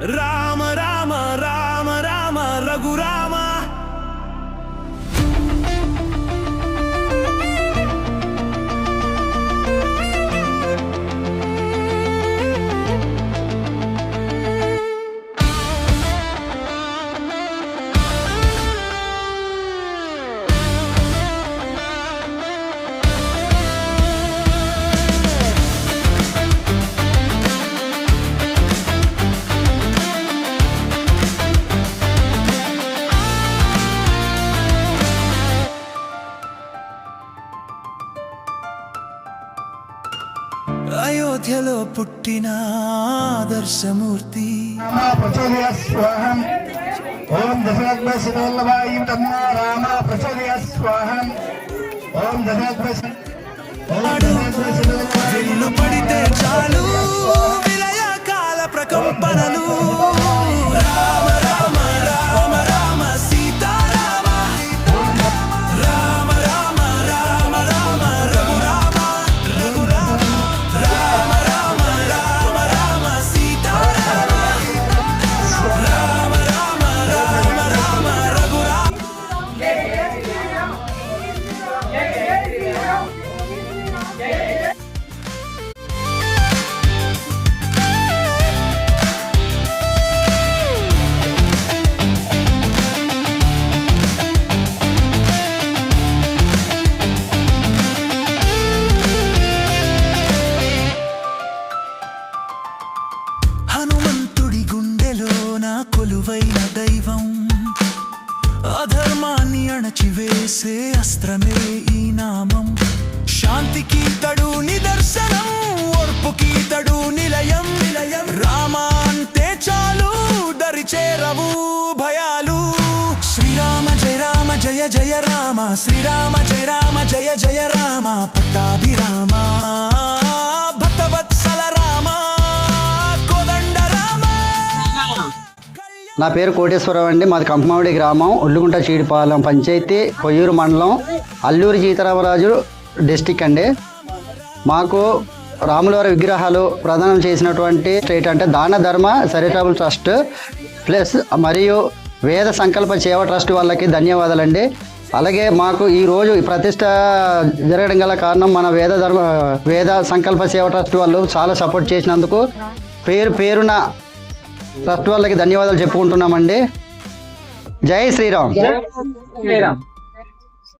రామ రామ రామ రామ రఘురామ అయోధ్యలో పుట్టిన ఆదర్శమూర్తి ఓం దశరథ్వల్లభాయ తన్నో రామ ప్రచోదయ స్వాహం. ఓం వెన్ను పడితే చాలు విలయ కాల ప్రకంపనలు. రామ రామ రామ రామ సీతారామ రామ రామ రామ రామ రఘురామ రఘురామ రామ రామ రామ రామ సీతారామ రామ రామ రామ రామ రఘురామ. హనుమంతుడి గుండెలో నా కొలువైన దైవం, అధర్మాన్ని అణచివేసే అస్త్రమే ఈ నామం. శాంతికి తడు నిదర్శనం, ఓర్పుకి తడు నిలయం నిలయం. రామ అంటే చాలు దరి చేరవు భయాలు. శ్రీరామ జయ రామ జయ జయ రామ, శ్రీరామ జయ రామ జయ జయ రామ. పట్టాభిరామ భక్తవత్సల రామ కోదండ రామ. నా పేరు కోటేశ్వరరావు అండి. మాది కంపమామిడి గ్రామం, ఉల్లుగుంట చీడిపాలెం పంచాయతీ, కొయ్యూరు మండలం, అల్లూరి సీతారామరాజు డిస్టిక్ అండి. మాకు రాములవారి విగ్రహాలు ప్రదానం చేసినటువంటి స్టేట్ అంటే దాన ధర్మ చారిటబుల్ ట్రస్ట్ ప్లస్ మరియు వేద సంకల్ప సేవ ట్రస్ట్ వాళ్ళకి ధన్యవాదాలండి. అలాగే మాకు ఈరోజు ఈ ప్రతిష్ట జరగడం గల కారణం మన వేద సంకల్ప సేవ ట్రస్ట్ వాళ్ళు చాలా సపోర్ట్ చేసినందుకు పేరున ట్రస్ట్ వాళ్ళకి ధన్యవాదాలు చెప్పుకుంటున్నామండి. జై శ్రీరామ్.